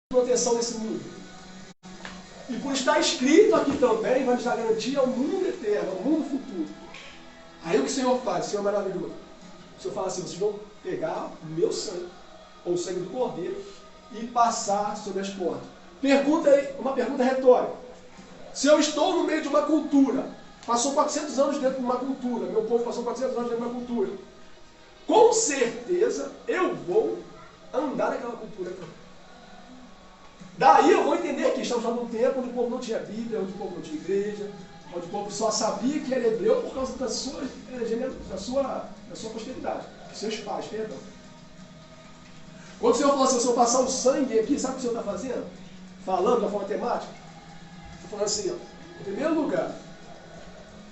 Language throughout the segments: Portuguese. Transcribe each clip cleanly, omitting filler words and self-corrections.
proteção nesse mundo. E por estar escrito aqui também, vai nos dar garantia ao mundo eterno, ao mundo futuro. Aí o que o Senhor faz? O Senhor é maravilhoso. O Senhor fala assim, vocês vão pegar o meu sangue, ou o sangue do Cordeiro, e passar sobre as portas. Uma pergunta retórica. Se eu estou no meio de uma cultura, passou 400 anos dentro de uma cultura, meu povo passou 400 anos dentro de uma cultura, com certeza eu vou andar naquela cultura também. Daí eu vou entender que estamos num tempo onde o povo não tinha Bíblia, onde o povo não tinha igreja, onde o povo só sabia que era hebreu por causa da sua posteridade, dos seus pais, perdão. Quando o Senhor falou assim, se eu passar o sangue aqui, sabe o que o Senhor está fazendo? Falando da forma temática? Está falando assim, ó, em primeiro lugar,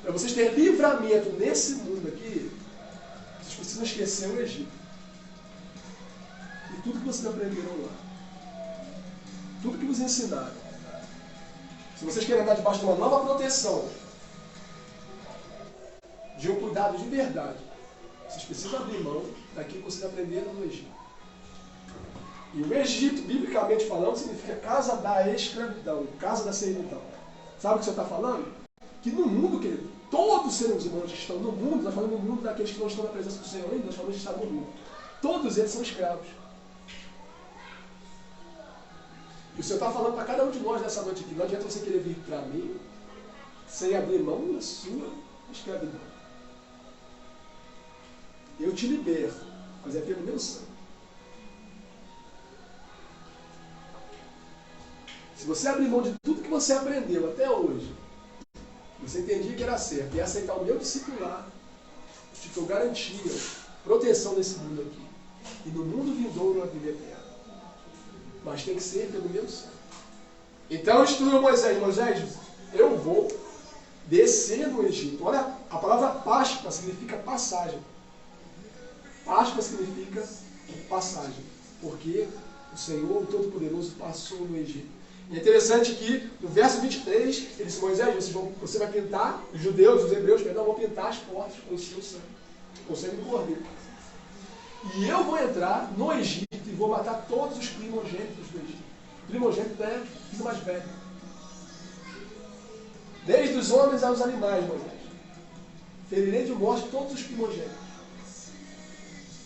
para vocês terem livramento nesse mundo aqui, vocês precisam esquecer o Egito. E tudo que vocês aprenderam lá. Tudo que vos ensinaram. Se vocês querem andar debaixo de uma nova proteção, de um cuidado de verdade, vocês precisam abrir mão daquilo que vocês aprenderam no Egito. E o Egito, biblicamente falando, significa casa da escravidão, casa da servidão. Sabe o que o Senhor está falando? Que no mundo, querido, todos os seres humanos que estão no mundo, nós falamos no mundo daqueles que não estão na presença do Senhor ainda, nós falamos de estar no mundo. Todos eles são escravos. E o Senhor está falando para cada um de nós nessa noite aqui, não adianta você querer vir para mim sem abrir mão da sua escravidão. Eu te liberto, mas é pelo meu sangue. Se você abrir mão de tudo que você aprendeu até hoje, você entendia que era certo, e aceitar o meu discipular, te dou garantia, proteção nesse mundo aqui. E no mundo vindouro a vida eterna. Mas tem que ser pelo meu sangue. Então instrua Moisés. Moisés, eu vou descer no Egito. Olha, a palavra Páscoa significa passagem. Páscoa significa passagem. Porque o Senhor, o Todo-Poderoso, passou no Egito. E é interessante que no verso 23, ele disse, Moisés, você vai pintar, os judeus, os hebreus, perdão, vão pintar as portas com o seu sangue. Com o sangue do Cordeiro. E eu vou entrar no Egito e vou matar todos os primogênitos do Egito. O primogênito é o filho mais velho. Desde os homens aos animais, Moisés. Ferirei de morte todos os primogênitos.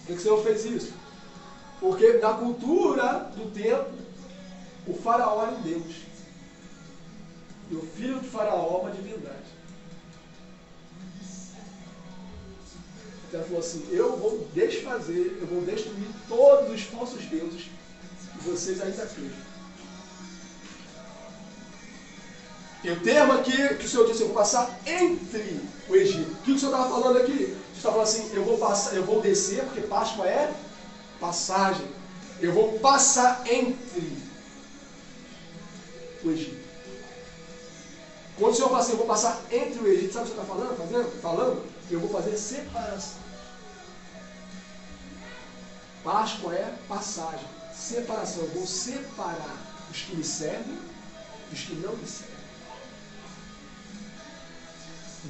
Por que o Senhor fez isso? Porque na cultura do tempo, o faraó era um Deus. E o filho de faraó uma divindade. Então ela falou assim, eu vou desfazer, eu vou destruir todos os falsos deuses que vocês ainda acreditam. E o termo aqui que o Senhor disse, eu vou passar entre o Egito. O que o Senhor estava falando aqui? O Senhor estava falando assim, eu vou descer, porque Páscoa é passagem. Eu vou passar entre o Egito. Quando o Senhor fala assim, eu vou passar entre o Egito, sabe o que o Senhor está falando? Eu vou fazer separação. Páscoa é passagem, separação. Eu vou separar os que me servem dos que não me servem.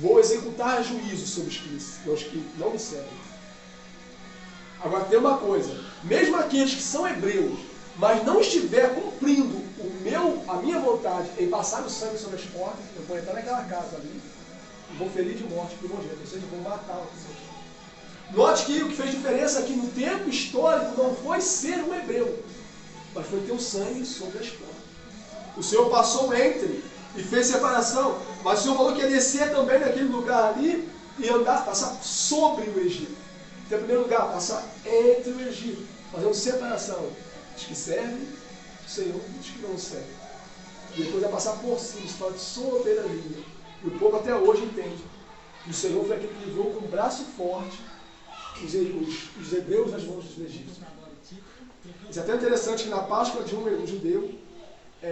Vou executar juízo sobre os que não me servem. Agora tem uma coisa, mesmo aqueles que são hebreus, mas não estiver cumprindo a minha vontade em passar o sangue sobre as portas, eu vou entrar naquela casa ali e vou ferir de morte primogênito, ou seja, eu vou matar o primogênito. Note que o que fez diferença aqui no tempo histórico não foi ser um hebreu, mas foi ter o sangue sobre as portas. O Senhor passou entre e fez separação, mas o Senhor falou que ia descer também naquele lugar ali e andar, passar sobre o Egito. Então, em primeiro lugar, passar entre o Egito, fazendo separação dos que servem o Senhor e dos que não servem. E depois vai passar por cima, isso fala de soberania. E o povo até hoje entende que o Senhor foi aquele que livrou com um braço forte os hebreus das mãos dos egípcios. Isso é até interessante que na Páscoa de um judeu,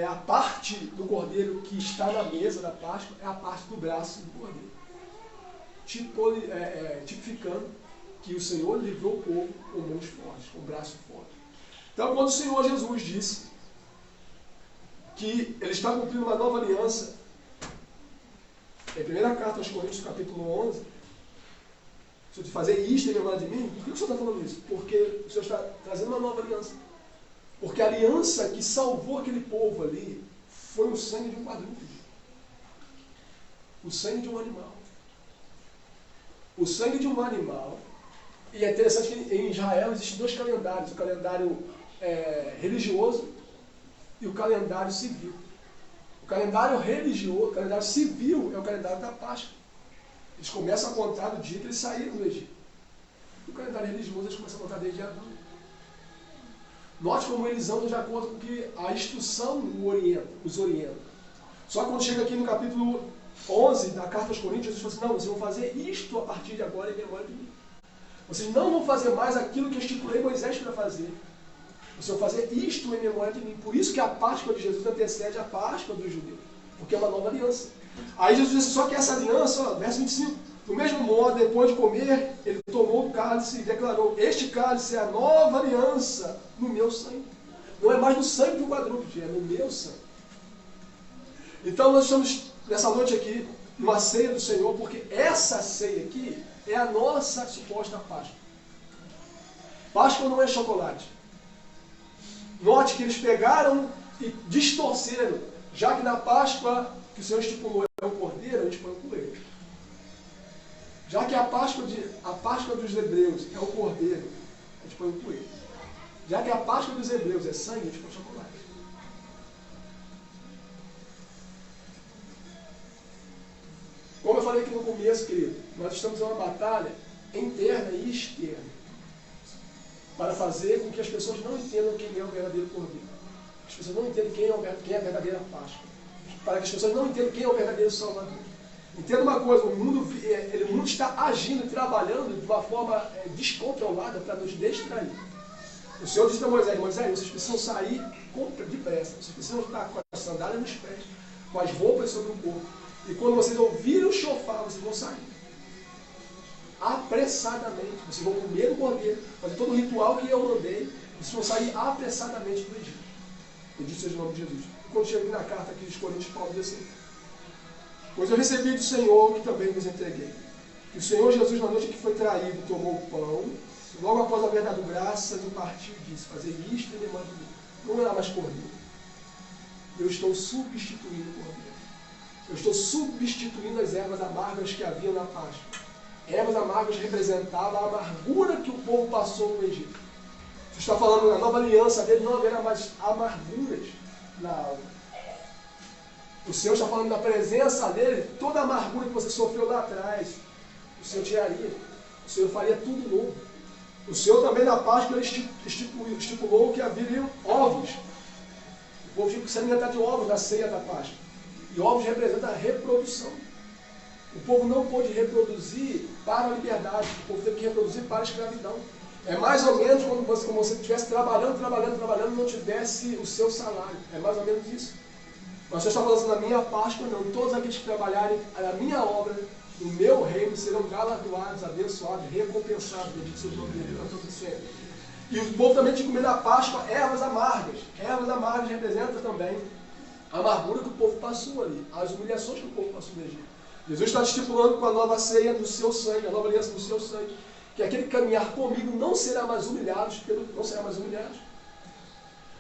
a parte do cordeiro que está na mesa da Páscoa é a parte do braço do cordeiro. Tipificando que o Senhor livrou o povo com mãos fortes, com braço forte. Então, quando o Senhor Jesus disse que ele está cumprindo uma nova aliança, em 1 carta aos Coríntios, capítulo 11, se eu fazer isto em memória de mim, por que o Senhor está falando isso? Porque o Senhor está trazendo uma nova aliança. Porque a aliança que salvou aquele povo ali foi o sangue de um quadrúpede. O sangue de um animal. O sangue de um animal. E é interessante que em Israel existem dois calendários. O calendário religioso e o calendário civil. O calendário religioso, o calendário civil é o calendário da Páscoa. Eles começam a contar do dia que eles saíram do Egito. O calendário religioso eles começam a contar desde Adão. Note como eles andam de acordo com o que a instrução os orienta. Só que quando chega aqui no capítulo 11 da carta aos Coríntios, Jesus fala assim, não, vocês vão fazer isto a partir de agora em memória de mim. Vocês não vão fazer mais aquilo que eu estipulei Moisés para fazer. Vocês vão fazer isto em memória de mim. Por isso que a Páscoa de Jesus antecede a Páscoa dos judeus. Porque é uma nova aliança. Aí Jesus disse, só que essa aliança, verso 25, do mesmo modo, depois de comer, ele tomou o cálice e declarou, este cálice é a nova aliança no meu sangue. Não é mais no sangue do quadrúpede, é no meu sangue. Então nós estamos nessa noite aqui, numa ceia do Senhor, porque essa ceia aqui é a nossa suposta Páscoa. Páscoa não é chocolate. Note que eles pegaram e distorceram, já que na Páscoa que o Senhor estipulou é o cordeiro, a gente põe o coelho. Já que a Páscoa dos hebreus é o cordeiro, a gente põe o coelho. Já que a Páscoa dos hebreus é sangue, a gente põe chocolate. Como eu falei aqui no começo, querido, nós estamos em uma batalha interna e externa para fazer com que as pessoas não entendam quem é o verdadeiro cordeiro. As pessoas não entendam quem é a verdadeira Páscoa. Para que as pessoas não entendam quem é o verdadeiro Salvador. Entenda uma coisa, o mundo está agindo e trabalhando de uma forma descontrolada para nos distrair. O Senhor disse para Moisés, vocês precisam sair depressa, vocês precisam estar com as sandálias nos pés, com as roupas sobre o corpo. E quando vocês ouvirem o shofar, vocês vão sair. Apressadamente. Vocês vão comer o cordeiro, fazer todo o ritual que eu mandei, vocês vão sair apressadamente do Egito. Bendito seja o nome de Jesus. E quando chega aqui na carta aqui dos Coríntios, Paulo diz assim, pois eu recebi do Senhor que também vos entreguei. Que o Senhor Jesus, na noite que foi traído, tomou o pão, e logo após haver dado graças, o partiu e disse, fazer isto em memória de mim. Não era mais cordeiro. Eu estou substituindo o cordeiro. Eu estou substituindo as ervas amargas que havia na Páscoa. Ervas amargas representavam a amargura que o povo passou no Egito. Você está falando na nova aliança dele, não haverá mais amarguras na alma. O Senhor está falando da presença dele, toda a amargura que você sofreu lá atrás, o Senhor tiraria. O Senhor faria tudo novo. O Senhor também na Páscoa estipulou que haveriam ovos. O povo tinha que se alimentar de ovos na ceia da Páscoa. E ovos representam a reprodução. O povo não pôde reproduzir para a liberdade, o povo teve que reproduzir para a escravidão. É mais ou menos como você estivesse trabalhando e não tivesse o seu salário. É mais ou menos isso. Mas você está falando assim, na minha Páscoa, não. Todos aqueles que trabalharem na minha obra, no meu reino, serão galardoados, abençoados, recompensados. Bendito seja o nome dele, para todos sempre. E o povo também tinha que comer na Páscoa ervas amargas. Ervas amargas representam também a amargura que o povo passou ali, as humilhações que o povo passou no Egito. Jesus está estipulando com a nova ceia do seu sangue, a nova aliança do seu sangue, que aquele caminhar comigo não será mais humilhado,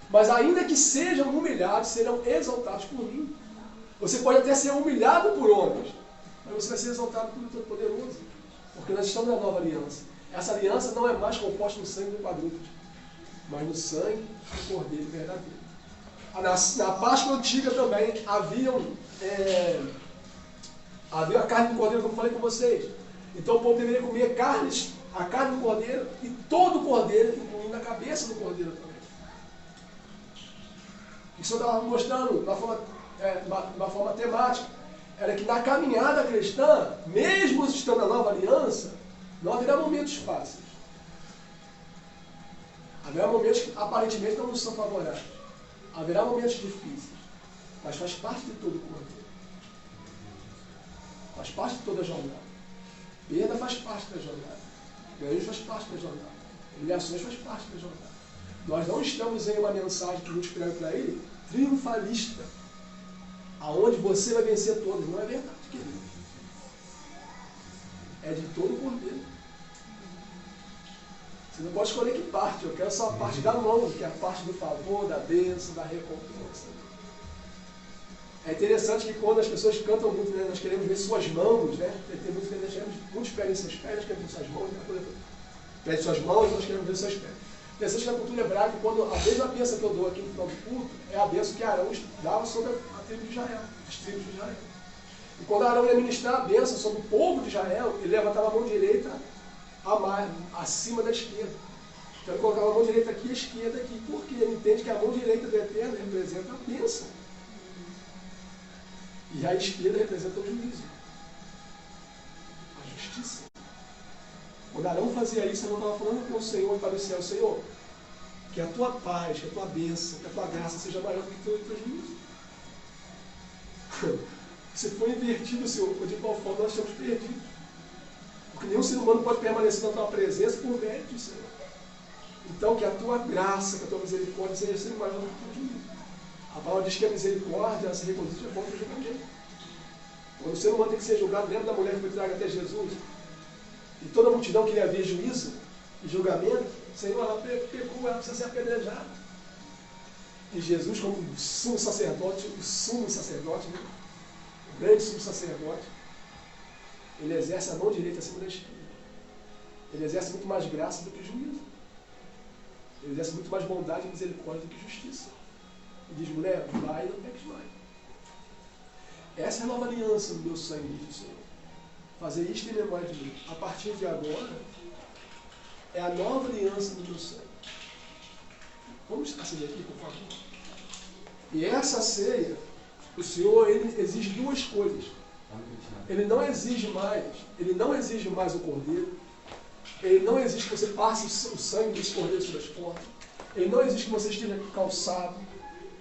mas ainda que sejam humilhados, serão exaltados por mim. Você pode até ser humilhado por homens, mas você vai ser exaltado por Todo-Poderoso, porque nós estamos na nova aliança. Essa aliança não é mais composta no sangue do quadrúpede, mas no sangue do Cordeiro verdadeiro. Na Páscoa antiga também havia a carne do cordeiro, como eu falei com vocês. Então o povo deveria comer a carne do cordeiro e todo o cordeiro, incluindo a cabeça do cordeiro também. Isso eu estava mostrando de uma forma temática. Era que na caminhada cristã, mesmo estando na nova aliança, não haverá momentos fáceis. Haverá momentos que aparentemente não nos são favoráveis. Haverá momentos difíceis, mas faz parte de todo o cordeiro. Faz parte de toda a jornada. Perda faz parte da jornada. Ganhos faz parte da jornada. Humilhações faz parte da jornada. Nós não estamos em uma mensagem que a gente escreve para ele, triunfalista, aonde você vai vencer todos. Não é verdade, querido. É de todo o cordeiro. Você não pode escolher que parte. Eu quero só a parte da mão, que é a parte do favor, da bênção, da recompensa. É interessante que quando as pessoas cantam muito, né, nós queremos ver suas mãos, né? Tem muitos pedem seus pés, nós queremos ver suas mãos, né? Pede suas mãos, nós queremos ver seus pés. Interessante que na cultura hebraica, quando a mesma bênção que eu dou aqui no final do culto, é a bênção que Arão dava sobre a tribo de Israel, as tribos de Israel. E quando Arão ia ministrar a bênção sobre o povo de Israel, ele levantava a mão direita acima da esquerda. Então ele colocava a mão direita aqui e a esquerda aqui. Por quê? Ele entende que a mão direita do Eterno representa a bênção. E a esquerda representa o juízo. A justiça. Quando Arão fazia isso, ele não estava falando com o Senhor e para o céu, Senhor, que a tua paz, que a tua bênção, que a tua graça seja maior do que o teu juízo. Se for invertido, Senhor, de qual forma nós estamos perdidos. Porque nenhum ser humano pode permanecer na tua presença por mérito, Senhor. Então, que a tua graça, que a tua misericórdia seja sempre maior do que o teu juízo. A palavra diz que a misericórdia se regozija contra o julgamento. Quando o ser humano tem que ser julgado, lembra da mulher que foi traga até Jesus? E toda a multidão queria ver juízo e julgamento. Senhor, ela pecou, ela precisa ser apedrejada. E Jesus, como sumo sacerdote, né? O grande sumo sacerdote, ele exerce a mão direita acima da esquerda. Ele exerce muito mais graça do que juízo. Ele exerce muito mais bondade e misericórdia do que justiça. E diz, mulher, vai e não peques mais. Essa é a nova aliança do meu sangue, diz o Senhor. Fazer isto em memória de mim. A partir de agora, é a nova aliança do meu sangue. Vamos acender aqui, por favor. E essa ceia, o Senhor, ele exige duas coisas. Ele não exige mais o cordeiro. Ele não exige que você passe o sangue desse cordeiro sobre as portas. Ele não exige que você esteja calçado.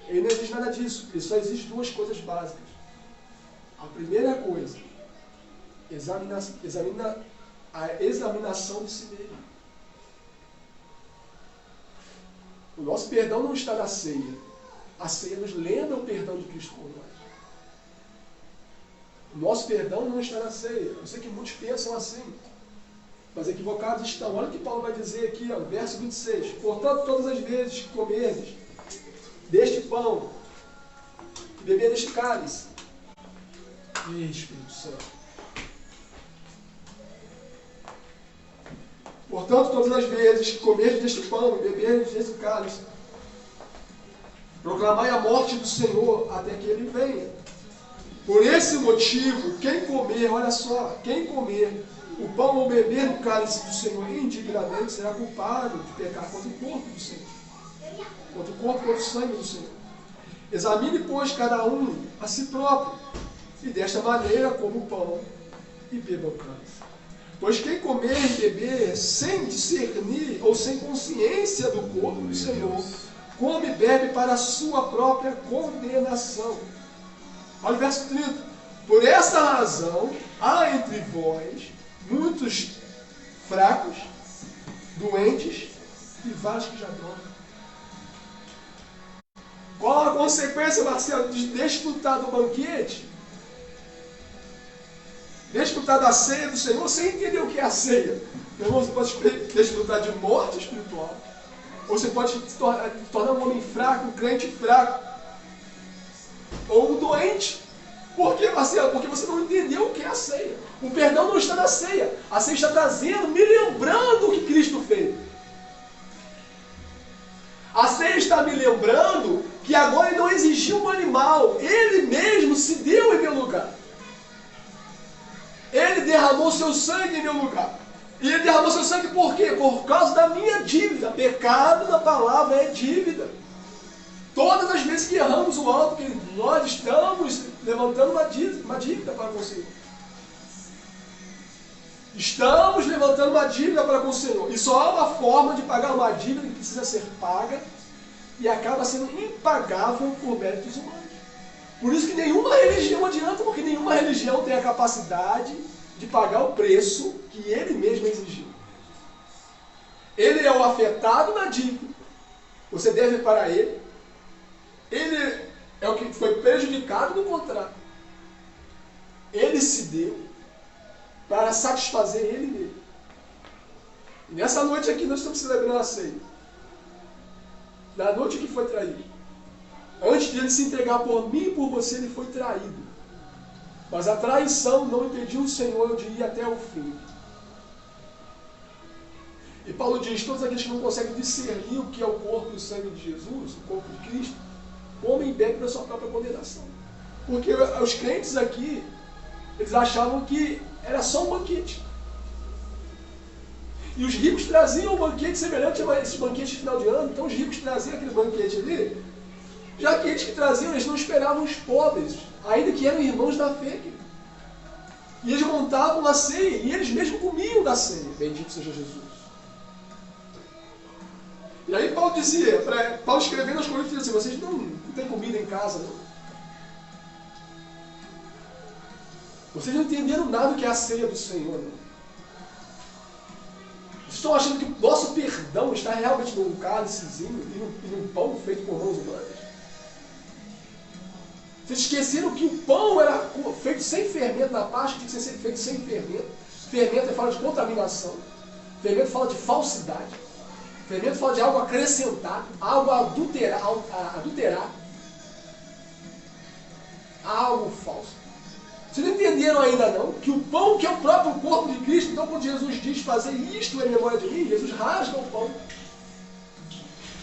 Ele não exige nada disso. Ele só exige duas coisas básicas. A primeira coisa, examina a examinação de si mesmo. O nosso perdão não está na ceia. A ceia nos lembra o perdão de Cristo por nós. O nosso perdão não está na ceia. Eu sei que muitos pensam assim, mas equivocados estão. Olha o que Paulo vai dizer aqui, ó, verso 26. Portanto, todas as vezes que comerdes deste pão e beber deste cálice, Espírito Santo. Portanto, todas as vezes que comerdes deste pão e beberdes deste cálice, proclamai a morte do Senhor até que ele venha. Por esse motivo, quem comer, olha só, quem comer o pão ou beber do cálice do Senhor indignamente será culpado de pecar contra o corpo do Senhor. Contra o corpo, contra o sangue do Senhor. Examine, pois, cada um a si próprio, e desta maneira coma o pão e beba o cálice. Pois quem comer e beber sem discernir ou sem consciência do corpo do Senhor, come e bebe para a sua própria condenação. Olha o verso 30. Por essa razão, há entre vós muitos fracos, doentes e vários que já dormem. Qual a consequência, Marcelo, de desfrutar do banquete? Desfrutar da ceia do Senhor sem entender o que é a ceia. Meu irmão, você pode desfrutar de morte espiritual. Ou você pode se tornar um homem fraco, um crente fraco. Ou um doente. Por quê, Marcelo? Porque você não entendeu o que é a ceia. O perdão não está na ceia. A ceia está trazendo, me lembrando o que Cristo fez. A ceia está me lembrando que agora ele não exigiu um animal. Ele mesmo se deu em meu lugar. Ele derramou seu sangue em meu lugar. E ele derramou seu sangue por quê? Por causa da minha dívida. Pecado na palavra é dívida. Todas as vezes que erramos o alto, que nós estamos levantando uma dívida para com o Senhor. Estamos levantando uma dívida para com o Senhor. E só há uma forma de pagar uma dívida que precisa ser paga e acaba sendo impagável por méritos humanos. Por isso que nenhuma religião adianta, porque nenhuma religião tem a capacidade de pagar o preço que ele mesmo exigiu. Ele é o afetado na dívida. Você deve para ele. Ele é o que foi prejudicado no contrato. Ele se deu para satisfazer ele mesmo. Nessa noite aqui nós estamos celebrando a ceia. Na noite que foi traído. Antes de ele se entregar por mim e por você, ele foi traído. Mas a traição não impediu o Senhor de ir até o fim. E Paulo diz, todos aqueles que não conseguem discernir o que é o corpo e o sangue de Jesus, o corpo de Cristo, comem e bebem da sua própria condenação. Porque os crentes aqui, eles achavam que era só um banquete. E os ricos traziam um banquete semelhante a esses banquetes de final de ano. Então os ricos traziam aquele banquete ali. Já que aqueles que traziam, eles não esperavam os pobres, ainda que eram irmãos da fé. E eles montavam a ceia, e eles mesmos comiam da ceia. Bendito seja Jesus. E aí Paulo dizia, Paulo escrevendo aos Coríntios, assim, vocês não têm comida em casa, não? Vocês não entenderam nada do que é a ceia do Senhor, não? Vocês estão achando que o nosso perdão está realmente num cálicezinho e num pão feito por mãos humanas? Vocês esqueceram que o pão era feito sem fermento na Páscoa, tinha que ser feito sem fermento. Fermento fala de contaminação. Fermento fala de falsidade. Fermento fala de algo acrescentado, algo adulterar. Algo falso. Vocês não entenderam ainda não que o pão que é o próprio corpo de Cristo, então quando Jesus diz fazer isto em memória de mim, Jesus rasga o pão.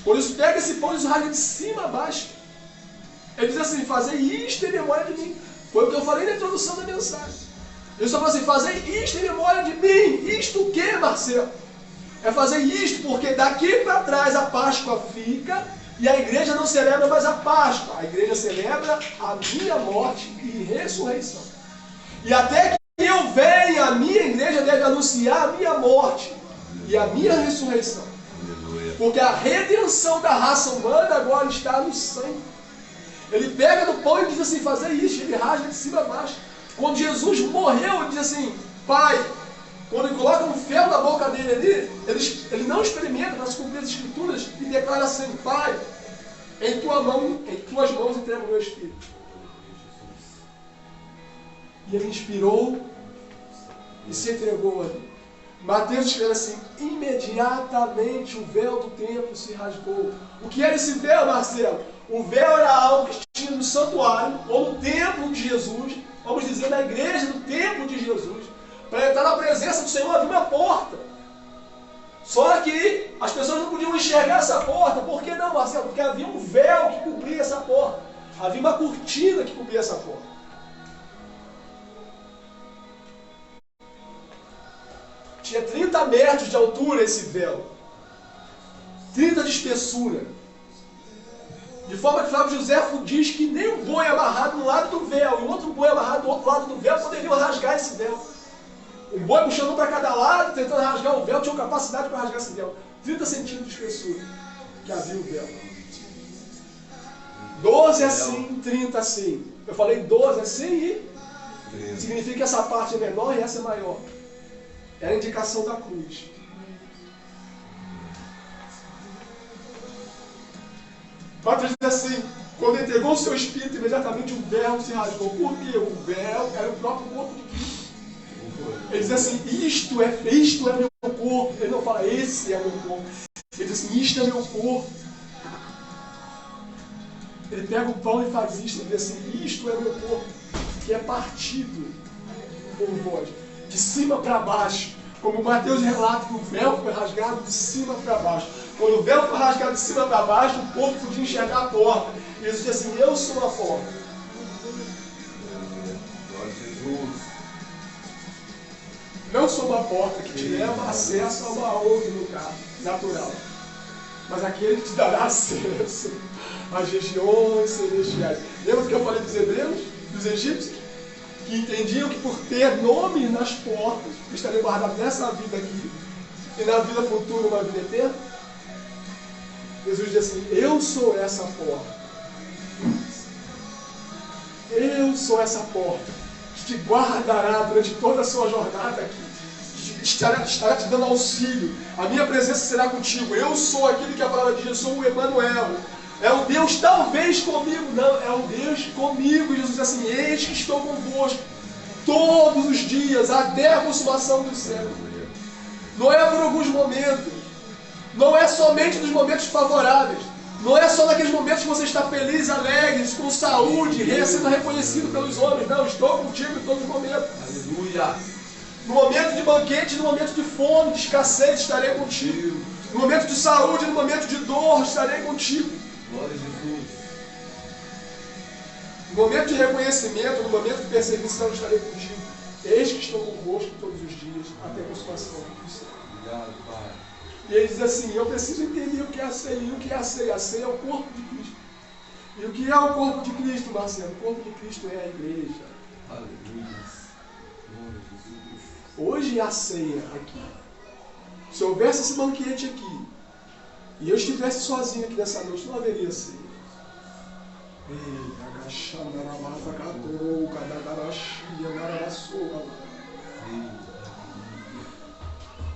Quando Jesus pega esse pão, Jesus rasga de cima a baixo. Ele diz assim, fazer isto em memória de mim. Foi o que eu falei na introdução da mensagem. Ele só falou assim, fazer isto em memória de mim. Isto o que, Marcelo? É fazer isto porque daqui para trás a Páscoa fica e a igreja não celebra mais a Páscoa. A igreja celebra a minha morte e ressurreição. E até que eu venha, a minha igreja deve anunciar a minha morte e a minha ressurreição. Porque a redenção da raça humana agora está no sangue. Ele pega no pão e diz assim, fazer isso, ele rasga de cima a baixo. Quando Jesus morreu, ele diz assim, Pai, quando ele coloca um fel na boca dele ali, ele não experimenta para se cumprir as escrituras e declara assim, Pai, em tuas mãos entrego o meu espírito. E ele inspirou e se entregou ali. Mateus escreve assim, imediatamente o véu do templo se rasgou. O que era esse véu, Marcelo? O véu era algo que tinha no santuário, ou no templo de Jesus, vamos dizer, na igreja do templo de Jesus. Para entrar na presença do Senhor havia uma porta. Só que as pessoas não podiam enxergar essa porta. Por que não, Marcelo? Porque havia um véu que cobria essa porta. Havia uma cortina que cobria essa porta. Tinha 30 metros de altura esse véu. 30 de espessura. De forma que Flávio Josefo diz que nem um boi amarrado no lado do véu e outro boi amarrado do outro lado do véu poderiam rasgar esse véu. Um boi puxando um para cada lado, tentando rasgar o véu, tinha capacidade para rasgar esse véu. 30 centímetros de espessura que havia o véu. 12 assim, 30 assim. Eu falei 12 assim e 30. Significa que essa parte é menor e essa é maior. Era a indicação da cruz. Mateus diz assim, quando entregou o seu espírito, imediatamente o véu se rasgou. Por quê? O véu era o próprio corpo de Cristo. Ele diz assim, isto é meu corpo. Ele não fala, esse é meu corpo. Ele diz assim, isto é meu corpo. Ele pega o pão e faz isto. Ele diz assim, isto é meu corpo, que é partido por vós, de cima para baixo. Como Mateus relata que o véu foi rasgado de cima para baixo. Quando o véu foi rasgado de cima para baixo, o povo podia enxergar a porta. E Jesus diz assim, eu sou a porta. Não sou uma porta que te leva acesso a uma outra lugar natural, mas aquele que te dará acesso às regiões celestiais. Lembra que eu falei dos hebreus, dos egípcios, que entendiam que por ter nome nas portas, estariam guardados nessa vida aqui, e na vida futura uma vida eterna? Jesus diz assim, eu sou essa porta. Eu sou essa porta que te guardará durante toda a sua jornada aqui. Estará te dando auxílio. A minha presença será contigo. Eu sou aquele que a palavra diz, eu sou o Emanuel. É o Deus talvez comigo. Não, é o Deus comigo. E Jesus diz assim, eis que estou convosco todos os dias, até a consumação do céu. Não é por alguns momentos. Não é somente nos momentos favoráveis. Não é só naqueles momentos que você está feliz, alegre, com saúde, sendo reconhecido pelos homens. Não, estou contigo em todos os momentos. Aleluia. No momento de banquete, no momento de fome, de escassez, estarei contigo. No momento de saúde, no momento de dor, estarei contigo. Glória a Jesus. No momento de reconhecimento, no momento de perseguição, estarei contigo. Eis que estou convosco todos os dias, até a consumação do céu. Obrigado, Pai. E ele diz assim, eu preciso entender o que é a ceia. E o que é a ceia? A ceia é o corpo de Cristo. E o que é o corpo de Cristo, Marcelo? O corpo de Cristo é a igreja. Aleluia. Glória a Jesus. Hoje a ceia aqui. Se houvesse esse banquete aqui, e eu estivesse sozinho aqui nessa noite, não haveria ceia.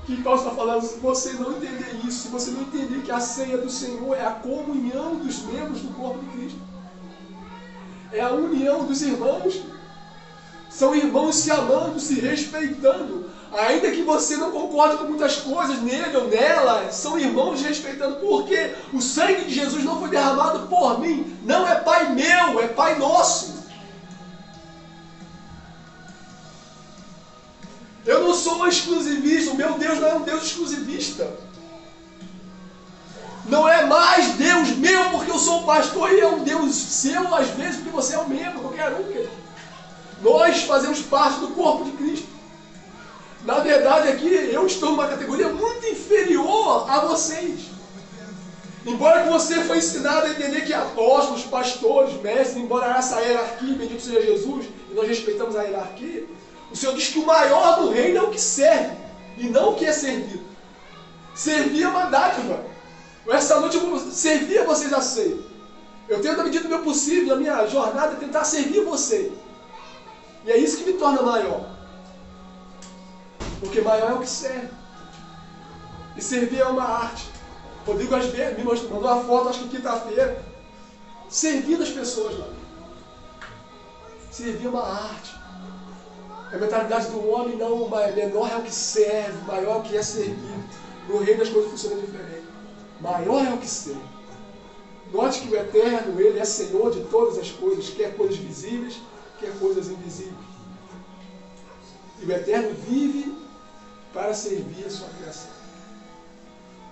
Que Paulo está falando, se você não entender isso, se você não entender que a ceia do Senhor é a comunhão dos membros do corpo de Cristo, é a união dos irmãos, são irmãos se amando, se respeitando, ainda que você não concorde com muitas coisas nele ou nela, são irmãos respeitando, porque o sangue de Jesus não foi derramado por mim, não é Pai meu, é Pai nosso. Eu não sou um exclusivista, o meu Deus não é um Deus exclusivista. Não é mais Deus meu porque eu sou um pastor e é um Deus seu às vezes porque você é um membro, qualquer um. Nós fazemos parte do corpo de Cristo. Na verdade aqui eu estou numa categoria muito inferior a vocês. Embora que você foi ensinado a entender que apóstolos, pastores, mestres, embora essa hierarquia, bendito seja Jesus, e nós respeitamos a hierarquia, o Senhor diz que o maior do reino é o que serve, e não o que é servido. Servir é uma dádiva. Essa noite eu vou servir a vocês a ceia. Eu tenho, na medida do meu possível, na minha jornada, tentar servir você. E é isso que me torna maior. Porque maior é o que serve. E servir é uma arte. Rodrigo às vezes me mandou uma foto, acho que quinta-feira, servindo as pessoas lá. Servir é uma arte. A mentalidade do homem não, menor é o que serve, maior é o que é servido. No reino as coisas funcionam diferente. Maior é o que serve. Note que o Eterno, Ele é Senhor de todas as coisas, quer coisas visíveis, quer coisas invisíveis. E o Eterno vive para servir a sua criação.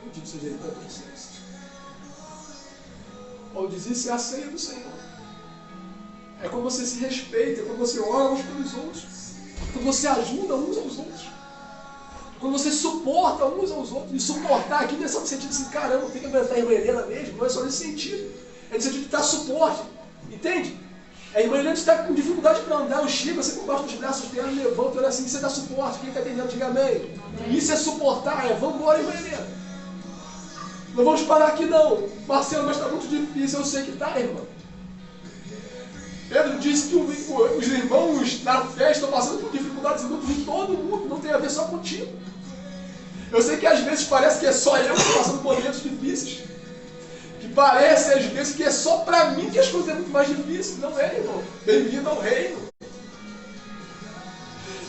Bendito seja Ele para vocês. Paulo diz isso, é a ceia do Senhor. É quando você se respeita, é quando você ora uns pelos outros. Quando você ajuda uns aos outros. Quando você suporta uns aos outros. E suportar aqui não é só no sentido assim, caramba, tem que aguentar a irmã Helena mesmo. Não é só nesse sentido. É no sentido de dar suporte. Entende? A irmã Helena está com dificuldade para andar, o Chico, você combate os braços dela, levanta, olha assim, você dá suporte. Quem está entendendo, diga amém. Isso é suportar, vamos embora, irmã Helena. Não vamos parar aqui não. Marcelo, mas está muito difícil, eu sei que está, irmã. Pedro disse que os irmãos na fé estão passando por dificuldades e lutas de todo mundo, não tem a ver só contigo. Eu sei que às vezes parece que é só eu que estou passando por momentos difíceis. Que parece às vezes que é só para mim que as coisas são muito mais difíceis. Não é, irmão. Bem-vindo ao reino.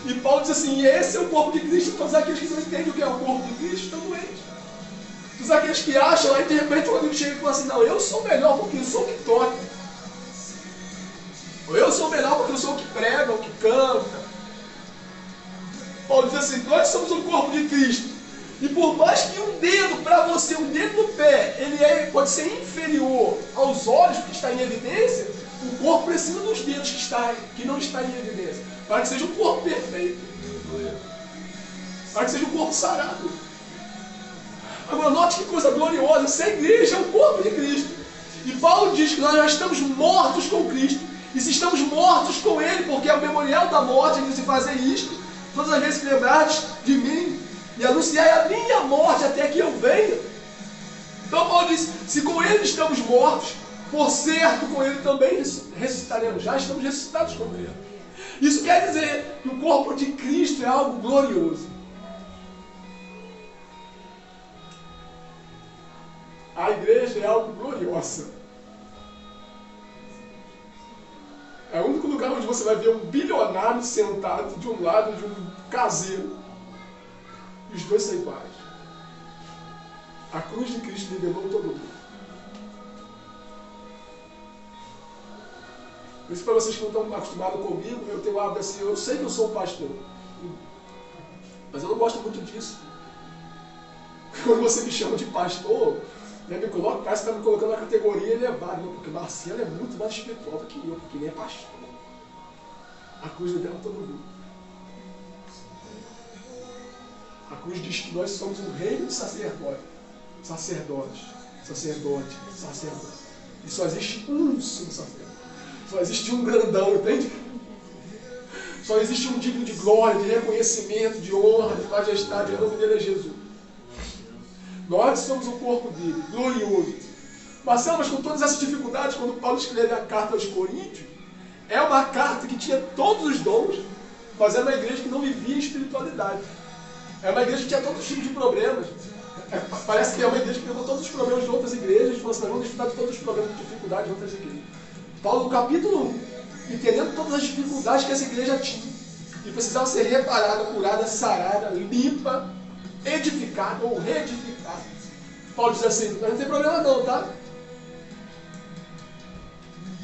E Paulo diz assim, esse é o corpo de Cristo. Todos aqueles que não entendem o que é o corpo de Cristo estão doentes. Todos aqueles que acham, aí de repente o amigo chega e fala assim, não, eu sou melhor porque eu sou o que toca. Ou eu sou melhor porque eu sou o que prega, o que canta. Paulo diz assim, nós somos o corpo de Cristo. E por mais que um dedo para você, um dedo no pé, ele pode ser inferior aos olhos que está em evidência, o corpo precisa dos dedos que não está em evidência. Para que seja um corpo perfeito. Para que seja um corpo sarado. Agora note que coisa gloriosa, essa igreja é o corpo de Cristo. E Paulo diz que nós já estamos mortos com Cristo. E se estamos mortos com Ele, porque é o memorial da morte, ele diz, fazer isto, todas as vezes que lembrares de mim, e anunciai a minha morte até que eu venha. Então Paulo diz, se com Ele estamos mortos, por certo com Ele também ressuscitaremos. Já estamos ressuscitados com Ele. Isso quer dizer que o corpo de Cristo é algo glorioso. A igreja é algo glorioso. É o único lugar onde você vai ver um bilionário sentado de um lado de um caseiro. E os dois são iguais. A cruz de Cristo liberou todo mundo. Por isso, para vocês que não estão acostumados comigo, eu tenho hábito assim, eu sei que eu sou um pastor, mas eu não gosto muito disso. Quando você me chama de pastor, me coloca, parece que está me colocando na categoria elevada, porque Marcelo é muito mais espiritual do que eu, porque ele é pastor. A cruz libera todo mundo. A cruz diz que nós somos um reino de sacerdotes. E só existe um sumo sacerdote. Só existe um grandão, entende? Só existe um digno de glória, de reconhecimento, de honra, de majestade. O nome dele é Jesus. Nós somos o corpo dele, glorioso. Marcelo, mas com todas essas dificuldades, quando Paulo escreve a carta aos Coríntios, é uma carta que tinha todos os dons, mas era uma igreja que não vivia espiritualidade. É uma igreja que tinha todos os tipos de problemas. Parece que é uma igreja que pegou todos os problemas de outras igrejas e falou assim, vamos desfrutar de todos os problemas de dificuldade de outras igrejas. Paulo, no capítulo 1, entendendo todas as dificuldades que essa igreja tinha, e precisava ser reparada, curada, sarada, limpa, edificada ou reedificada. Paulo diz assim, mas não tem problema não, tá?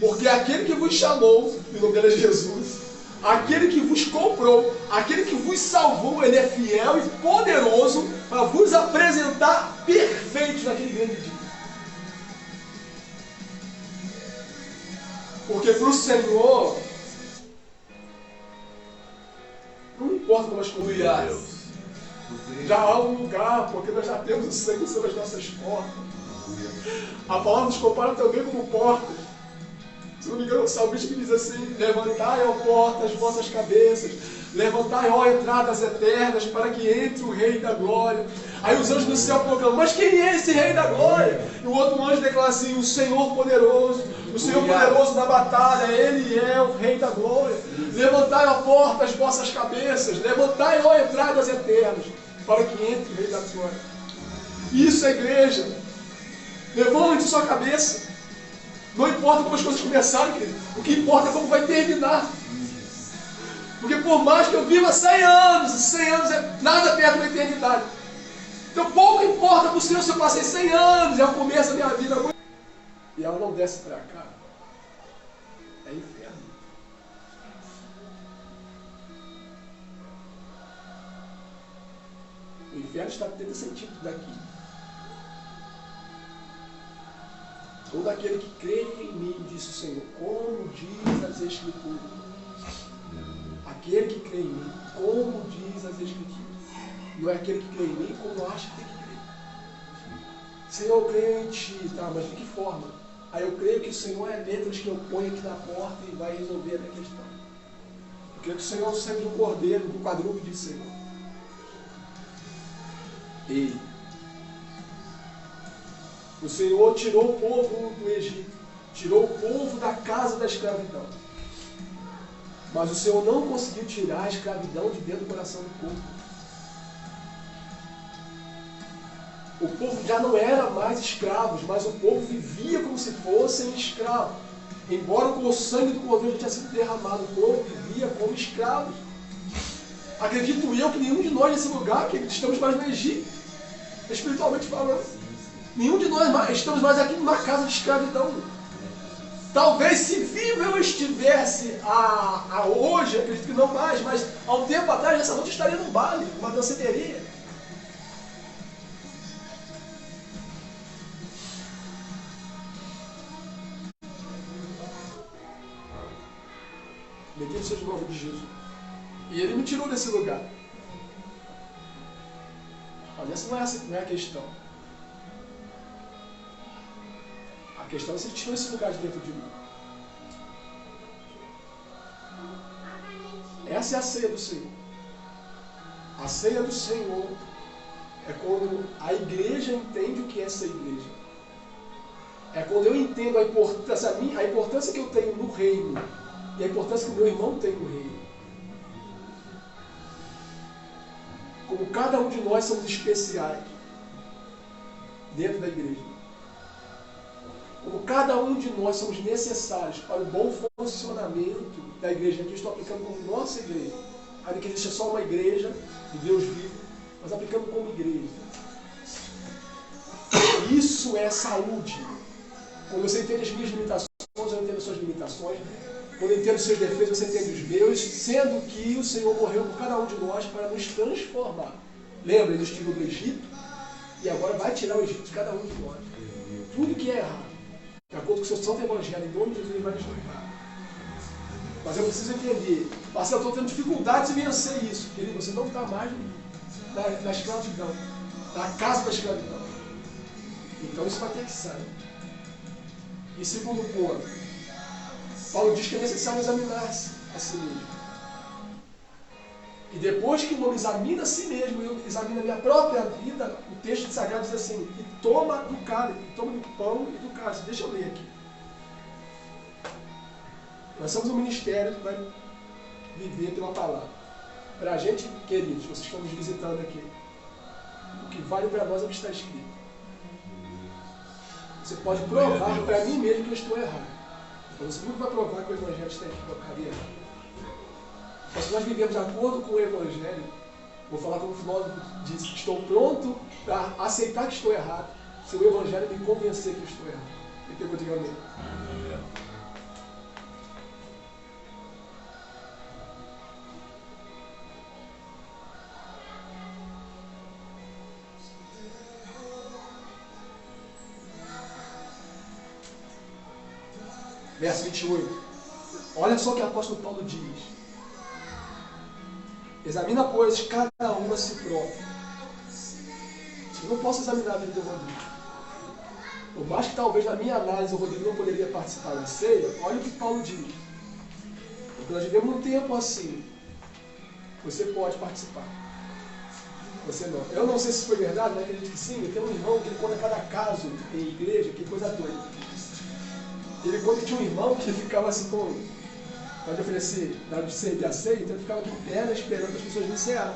Porque aquele que vos chamou, e o nome dele é Jesus, aquele que vos comprou, aquele que vos salvou, ele é fiel e poderoso para vos apresentar perfeitos naquele grande dia. Porque para o Senhor, não importa como as coisas, já há um lugar, porque nós já temos o Senhor sobre as nossas portas. A palavra nos compara também como portas. Se não me engano, o salmista que diz assim, levantai, ó portas, as vossas cabeças, levantai, ó entradas eternas, para que entre o Rei da Glória. Aí os anjos do céu proclamam, mas quem é esse Rei da Glória? E o outro anjo declara assim, o Senhor poderoso na batalha, Ele é o Rei da Glória. Levantai, ó portas, as vossas cabeças, levantai, ó entradas eternas, para que entre o Rei da Glória. Isso é igreja. Levante sua cabeça. Não importa como as coisas começaram, querido. O que importa é como vai terminar. Porque por mais que eu viva 100 anos é nada perto da eternidade. Então pouco importa para o Senhor se eu passei 100 anos, é o começo da minha vida. E ela não desce para cá. É inferno. O inferno está a 30 centímetros daqui. Todo aquele que crê em mim, disse o Senhor, como diz as Escrituras. Aquele que crê em mim, como diz as Escrituras. Não é aquele que crê em mim como acha que tem que crer. Senhor, eu creio em ti, tá, mas de que forma? Aí eu creio que o Senhor é letras que eu ponho aqui na porta e vai resolver a minha questão. Eu creio que o Senhor é o sangue do cordeiro, do quadrúpede, Senhor. Ei. O Senhor tirou o povo do Egito, tirou o povo da casa da escravidão. Mas o Senhor não conseguiu tirar a escravidão de dentro do coração do povo. O povo já não era mais escravos, mas o povo vivia como se fossem escravos. Embora o sangue do cordeiro já tinha sido derramado, o povo vivia como escravos. Acredito eu que nenhum de nós nesse lugar, que estamos mais no Egito, espiritualmente falando, nenhum de nós estamos mais aqui numa casa de escravidão. Talvez se vivo eu estivesse hoje, acredito que não mais, mas há um tempo atrás, nessa noite eu estaria num baile, uma danceteria. Bendito seja o nome de Jesus. E ele me tirou desse lugar. Olha, essa não é a questão. A questão é se ele tirou esse lugar de dentro de mim. Essa é a ceia do Senhor. A ceia do Senhor é quando a igreja entende o que é essa igreja. É quando eu entendo a importância que eu tenho no reino e a importância que o meu irmão tem no reino. Como cada um de nós somos especiais dentro da igreja. Como cada um de nós somos necessários para o bom funcionamento da igreja. Aqui eu estou aplicando como nossa igreja. Ainda que exista só uma igreja de Deus vivo, mas aplicando como igreja. Isso é saúde. Quando você entende as minhas limitações, eu entendo as suas limitações. Quando eu entendo os seus defeitos, você entende os meus, sendo que o Senhor morreu por cada um de nós para nos transformar. Lembra, Ele nos tirou do Egito e agora vai tirar o Egito de cada um de nós. Tudo que é errado, de acordo com o seu santo evangelho, em nome de Jesus, Ele vai nos livrar. Mas eu preciso entender, Marcelo, eu estou tendo dificuldades em vencer isso. Querido, você não está mais na escravidão, na casa da escravidão. Então isso vai ter que sair. E segundo ponto, Paulo diz que é necessário examinar-se a si mesmo. E depois que o homem examina a si mesmo, eu examino a minha própria vida, o texto sagrado diz assim, e toma do cálice, toma do pão e do cálice. Deixa eu ler aqui. Nós somos um ministério que vai viver pela palavra. Para a gente, queridos, vocês estão nos visitando aqui, o que vale para nós é o que está escrito. Você pode provar para mim mesmo que eu estou errado. Então você nunca vai provar que o Evangelho está equivocado e errado. Mas se nós vivemos de acordo com o Evangelho, vou falar como o filósofo disse, estou pronto para aceitar que estou errado, se o Evangelho me convencer que eu estou errado. Ele pegou de amém. Verso 28. Olha só o que o apóstolo Paulo diz. Examina, pois, cada um a si próprio. Eu não posso examinar a vida do Rodrigo. Por mais que talvez na minha análise o Rodrigo não poderia participar da ceia, olha o que Paulo diz. Porque nós vivemos num tempo assim. Você pode participar. Você não. Eu não sei se foi verdade, mas acredito que sim. Eu tenho um irmão que ele conta cada caso em igreja, que coisa doida. Ele conta que tinha um irmão que ficava assim com... Pode oferecer, na hora de servir a ceia, então ele ficava aqui em perna esperando as pessoas virem cear.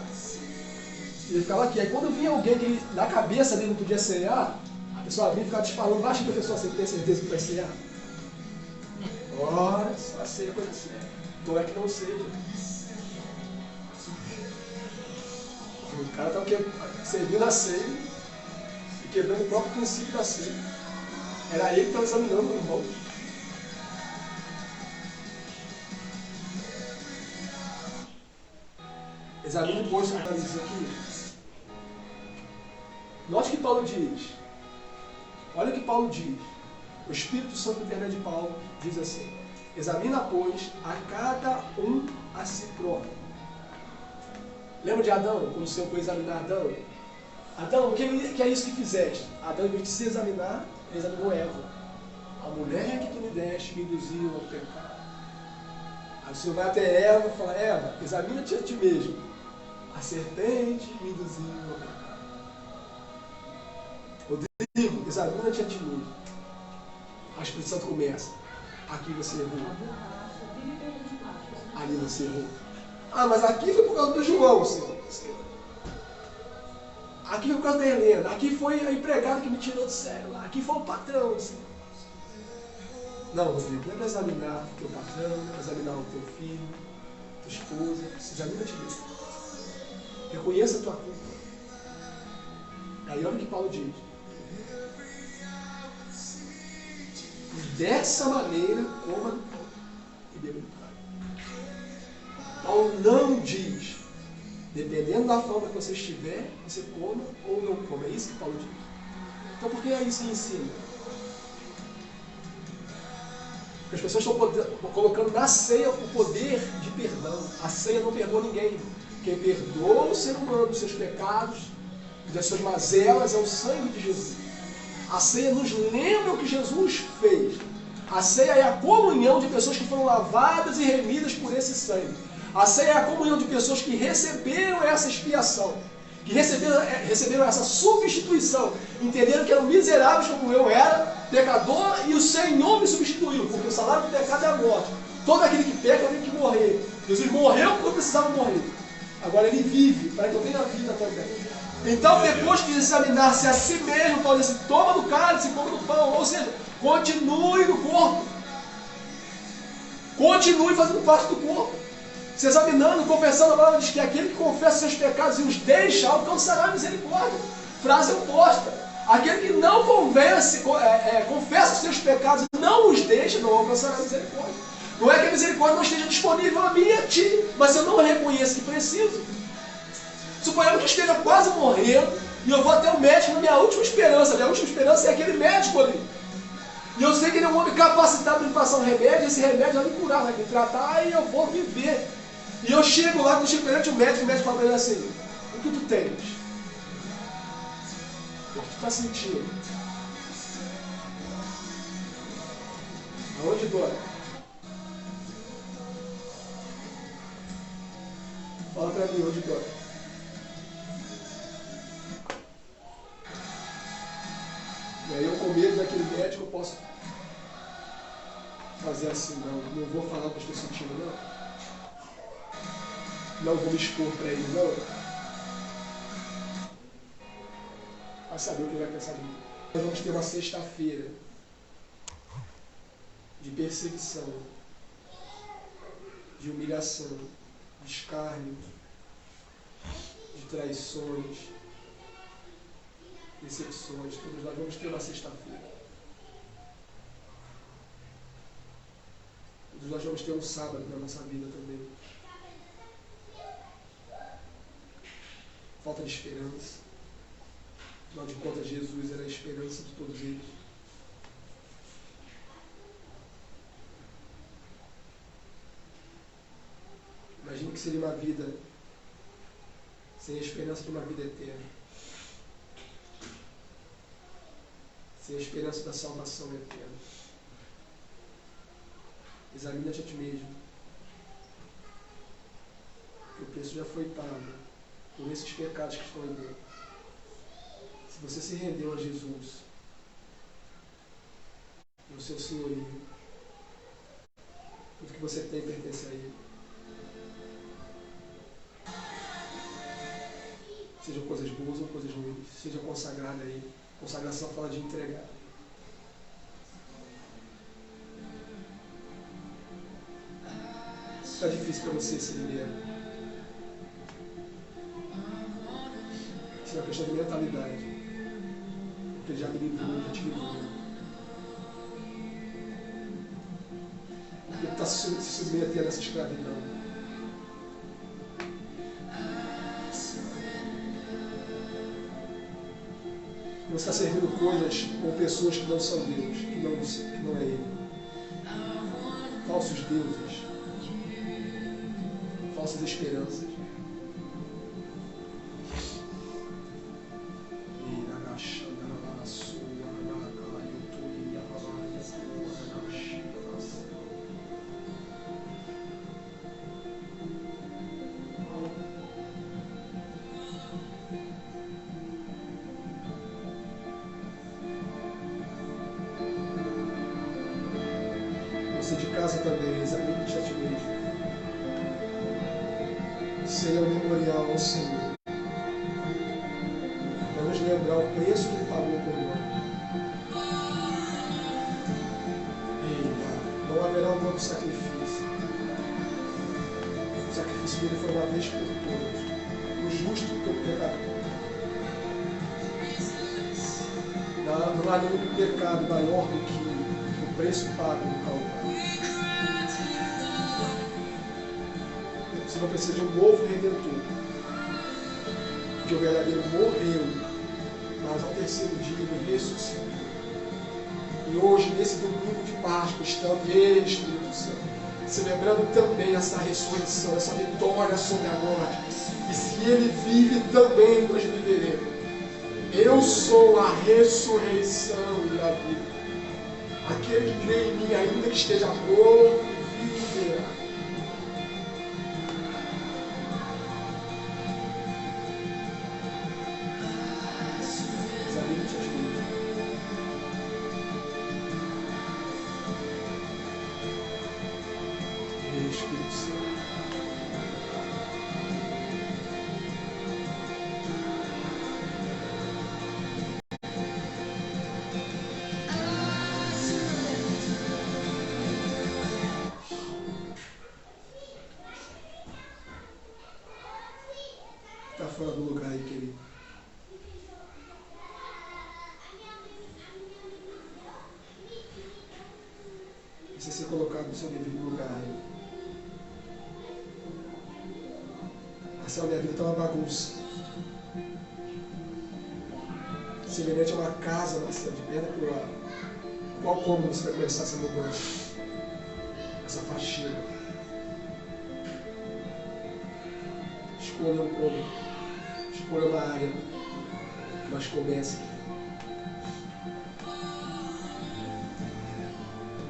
E ele ficava aqui. Aí quando vinha alguém que ele, na cabeça dele não podia cear, a pessoa vinha e ficava te falando, baixa da pessoa, você tem certeza que vai cear? Ora, a ceia é coisa certa. Não é que não seja. O cara estava servindo a ceia e quebrando o próprio princípio da ceia. Era ele que estava examinando o irmão. Examine, pois, analise aqui. Note o que Paulo diz. Olha o que Paulo diz. O Espírito Santo, intermédio de Paulo, diz assim: examina, pois, a cada um a si próprio. Lembra de Adão, quando o Senhor foi examinar Adão? Adão, o que é isso que fizeste? Adão, em vez de se examinar, ele examinou Eva. A mulher que tu me deste me induziu ao pecado. Aí o Senhor vai até Eva e fala: Eva, examina-te a ti mesmo. A serpente me induziu ao pecado. Rodrigo, examina-te a ti mesmo. A Espírito Santo começa. Aqui você errou. Ali você errou. Ah, mas aqui foi por causa do João, Senhor. Aqui foi por causa da Helena. Aqui foi a empregada que me tirou do sério. Aqui foi o patrão, Senhor. Não, Rodrigo, não é para examinar o teu patrão, não é para examinar o teu filho, tua esposa. Examina-te mesmo. Reconheça a tua culpa. Aí olha o que Paulo diz. E dessa maneira, coma do pão e beba do cálice. Paulo não diz, dependendo da forma que você estiver, você coma ou não coma. É isso que Paulo diz. Então por que é isso que ensina? Porque as pessoas estão colocando na ceia o poder de perdão. A ceia não perdoa ninguém. Quem perdoa o ser humano dos seus pecados, das suas mazelas, é o sangue de Jesus. A ceia nos lembra o que Jesus fez. A ceia é a comunhão de pessoas que foram lavadas e remidas por esse sangue. A ceia é a comunhão de pessoas que receberam essa expiação, que receberam essa substituição, entenderam que eram miseráveis como eu era, pecador, e o Senhor me substituiu, porque o salário do pecado é a morte. Todo aquele que peca tem que morrer. Jesus morreu porque eu precisava morrer. Agora ele vive, para que eu tenha vida também. Então, depois que examinar-se a si mesmo, Paulo diz: toma do cálice, coma do pão. Ou seja, continue no corpo. Continue fazendo parte do corpo. Se examinando, confessando, a palavra diz que aquele que confessa seus pecados e os deixa, alcançará a misericórdia. Frase oposta. Aquele que não confessa os seus pecados e não os deixa, não alcançará a misericórdia. Não é que a misericórdia não esteja disponível a mim e a ti, mas eu não reconheço que preciso. Suponhamos que esteja quase morrendo e eu vou até o médico na minha última esperança. Minha última esperança é aquele médico ali. E eu sei que ele é um homem capacitado para me passar um remédio, esse remédio vai me curar, vai me tratar e eu vou viver. E eu chego lá, quando eu chego perante o médico fala para ele assim: o que tu tens? O que tu está sentindo? Aonde dói? Fala para mim, onde dói? E aí eu, com medo daquele médico, eu posso fazer assim: não vou falar o que eu estou sentindo, não. Não vou me expor para ele, não. Vai saber o que ele vai pensar de mim. Nós vamos ter uma sexta-feira de perseguição, de humilhação, de escárnio, de traições, decepções. Todos nós vamos ter uma sexta-feira. Todos nós vamos ter um sábado na nossa vida também. Falta de esperança. Afinal de contas, Jesus era a esperança de todos eles. Imagina que seria uma vida sem a esperança de uma vida eterna. Sem a esperança da salvação eterna. Examina-te a ti mesmo. Que o preço já foi pago por esses pecados que estão aí dentro. Se você se rendeu a Jesus, no seu senhorio, tudo que você tem pertence a Ele. Sejam coisas boas ou coisas ruins, seja consagrado a Ele. Consagração fala de entregar. Está difícil para você se liberar. Isso é uma questão de mentalidade. Porque Ele já me livrou, já te livrou. Porque está se submetendo a essa escravidão. Você está servindo coisas ou pessoas que não são Deus, que não é Ele. Falsos deuses. Falsas esperanças. Você de casa também, examine-te a ti mesmo. Seja um memorial ao Senhor. Vamos lembrar o preço que Ele pagou por nós. Eita, não haverá um novo sacrifício. O sacrifício dele foi uma vez por todas. O justo pelo pecador. Não há nenhum pecado maior do que o preço pago no Calvário. Você não precisa de um novo redentor. Porque o verdadeiro morreu, mas ao terceiro dia ele ressuscitou. E hoje, nesse domingo de Páscoa, estamos, Espírito Santo, celebrando também essa ressurreição, essa vitória sobre a morte. E se Ele vive, também nós viveremos. Eu sou a ressurreição e a vida. Aquele que crê em mim, ainda que esteja morto, viverá. Espírito Santo. fora do lugar aí, querido. Precisa ser colocado no seu devido lugar aí. Essa minha vida está uma bagunça. Semelhante a uma casa, Marcelo, de perna para o lado. Qual como você vai começar essa mudança? Essa faxina? Escolha um como. Escolha uma área. Mas comece.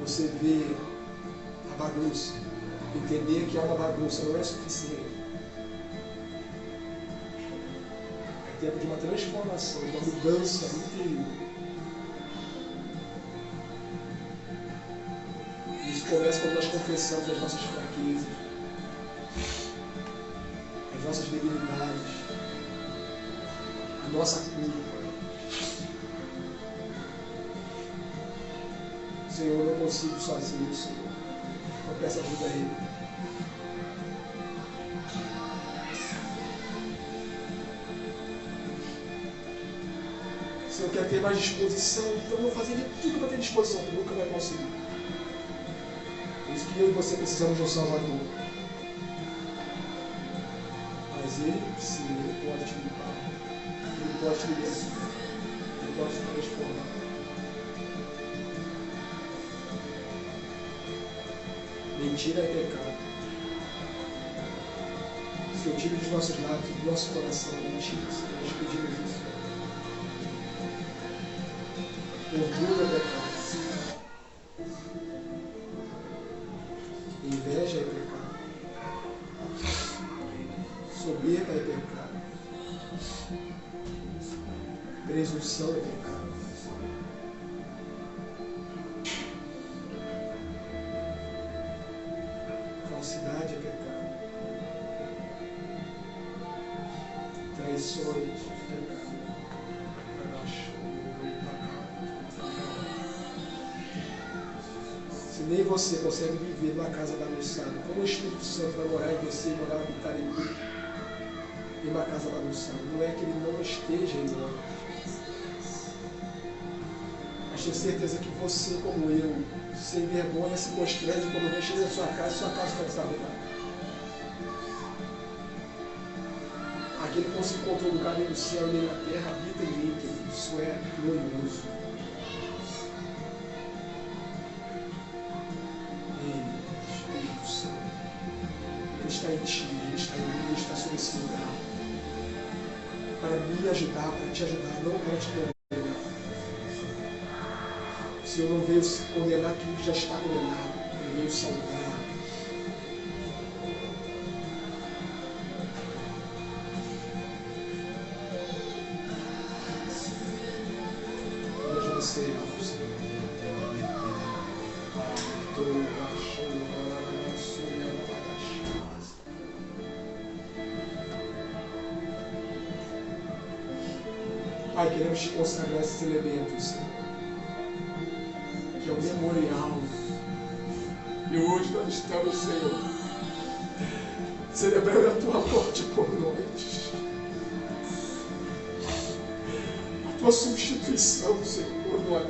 Você vê a bagunça. Entender que é uma bagunça não é suficiente. É tempo de uma transformação, de uma mudança interior. Isso começa quando nós confessamos as nossas fraquezas, as nossas debilidades, a nossa culpa. Senhor, eu não consigo sozinho, Senhor. Eu peço ajuda a Ele. Se eu quero ter mais disposição, então eu vou fazer de tudo para ter disposição, que nunca vai conseguir. Por isso que eu e você precisamos de um Salvador. Mas Ele, sim, Ele pode te limpar. Ele pode te libertar. Ele pode te transformar. Mentira é pecado. Se eu tiro dos nossos lábios, do nosso coração, mentira, nós pedimos isso. Orgulho é pecado. Inveja é pecado. Soberba é pecado. Presunção é pecado. Falsidade é pecado. Traições é pecado. Se nem você consegue viver numa casa bagunçada, como o Espírito Santo vai morar em você e morar habitar em uma casa bagunçada? Não é que ele não esteja em nós. Mas tenho certeza que você, como eu, sem vergonha, se constrange quando vem chegar na sua casa está desarrumada. Aquele que não se encontrou lugar nem no céu nem na terra habita em mim, querido. Isso é glorioso. Espírito Santo, Ele está em ti, Ele está em mim, Ele está sobre esse lugar. Para me ajudar, para te ajudar, não para te condenar. O Senhor não veio se condenar aquilo que já está condenado, Ele veio salvar. Veja você, Senhor. Pai, queremos te consagrar esses elementos, Senhor, que é o memorial. E hoje nós estamos, Senhor, celebrando a tua morte por nós, a tua substituição, Senhor, por nós.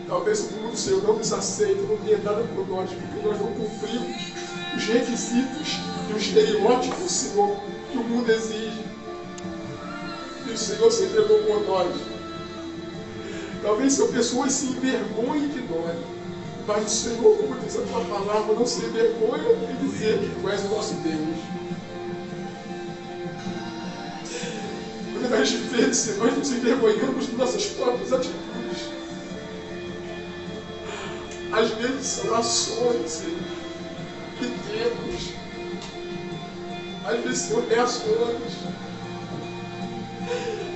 Talvez o mundo, Senhor, não nos aceite, não tenha nada por nós, porque nós não cumprimos os requisitos e os estereótipos, Senhor, que o mundo exige. E o Senhor se entregou por nós. Talvez são pessoas se envergonhem de nós, mas o Senhor, como diz a tua palavra, não se envergonha em dizer que tu és o nosso Deus. Muitas vezes nós nos envergonhamos de nossas próprias atitudes. Às vezes são ações, Senhor, que temos. Às vezes são reações.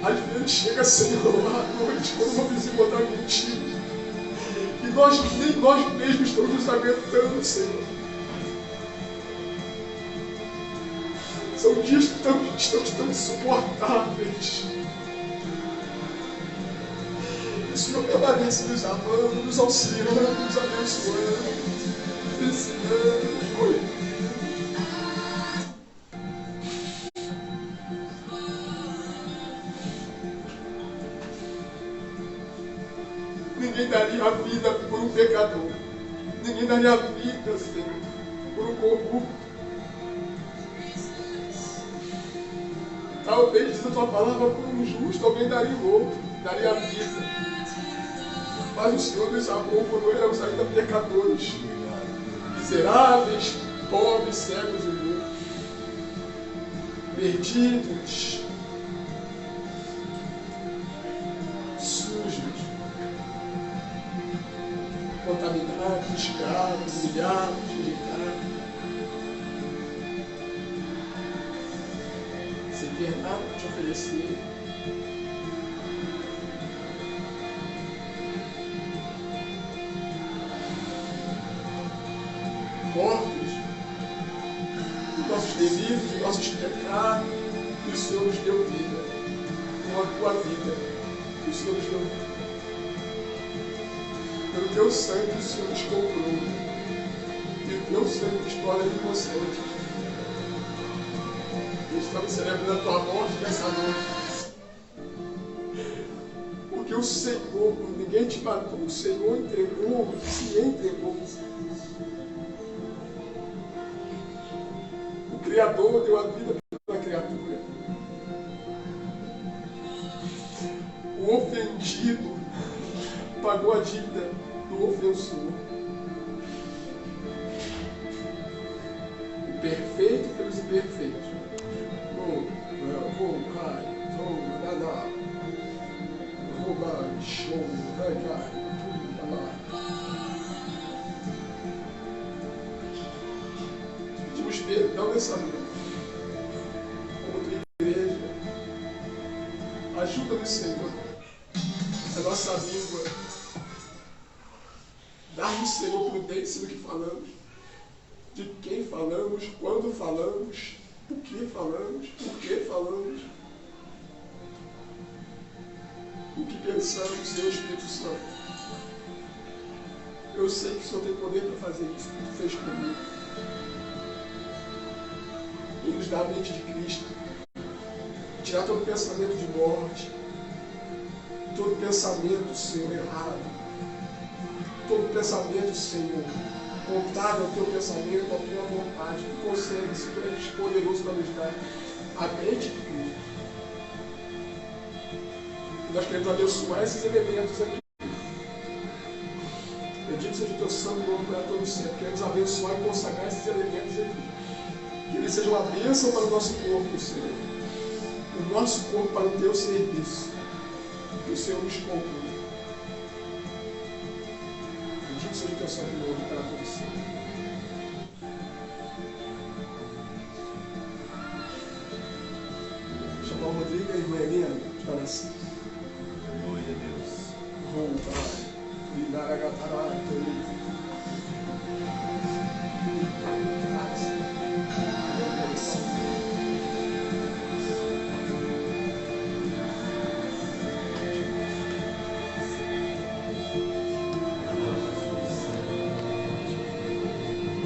Às vezes chega, Senhor, à noite, quando uma visita está mentindo. E nem nós mesmos estamos nos aguentando, Senhor. São dias que estamos tão insuportáveis. O Senhor permanece nos amando, nos auxiliando, nos abençoando, nos ensinando, nos cuidando. por um pecador. Ninguém daria vida, Senhor, por um corrupto. Talvez, diz a tua palavra, por um justo, alguém daria outro, daria vida. Mas o Senhor nos amou quando éramos ainda pecadores, miseráveis, pobres, cegos e loucos, perdidos, sujos, contaminados, escravos, humilhados, rejeitados, sem ter nada para te oferecer. Mortos dos nossos delitos, dos nossos pecados, e o Senhor nos deu vida, com a tua vida, e o Senhor nos deu vida. Pelo teu sangue o Senhor nos comprou, e o teu sangue nos torna inocentes. Estamos celebrando a tua morte nessa noite, porque o Senhor, quando ninguém te matou, o Senhor entregou, se entregou. O Criador deu a vida pela criatura. O ofendido pagou a dívida do ofensor. O perfeito pelos imperfeitos. Pedimos perdão nessa noite, como tua igreja. Ajuda-nos, Senhor, a nossa língua. Dá-nos, Senhor, prudência no que falamos, de quem falamos, quando falamos, o que falamos, por que falamos, o que pensamos, Senhor Espírito Santo. Eu sei que o Senhor tem poder para fazer isso, que tu fez comigo. E nos dá a mente de Cristo. Tirar todo pensamento de morte, todo pensamento, Senhor, errado, todo pensamento, Senhor, contrário ao teu pensamento, à tua vontade. Tu consegues, se tu és poderoso para nos dar a mente de Cristo. E nós queremos abençoar esses elementos aqui. Bendito seja o teu santo nome para todo sempre. Queremos abençoar e consagrar esses elementos aqui. Que eles sejam uma bênção para o nosso corpo, Senhor. O nosso corpo para o teu serviço. Que o Senhor nos conclua. Bendito seja o teu santo nome para todo sempre. Chamar o Rodrigo e a irmã Helena para nascer. Glória a Deus. Voltar. Ligar a gatarata.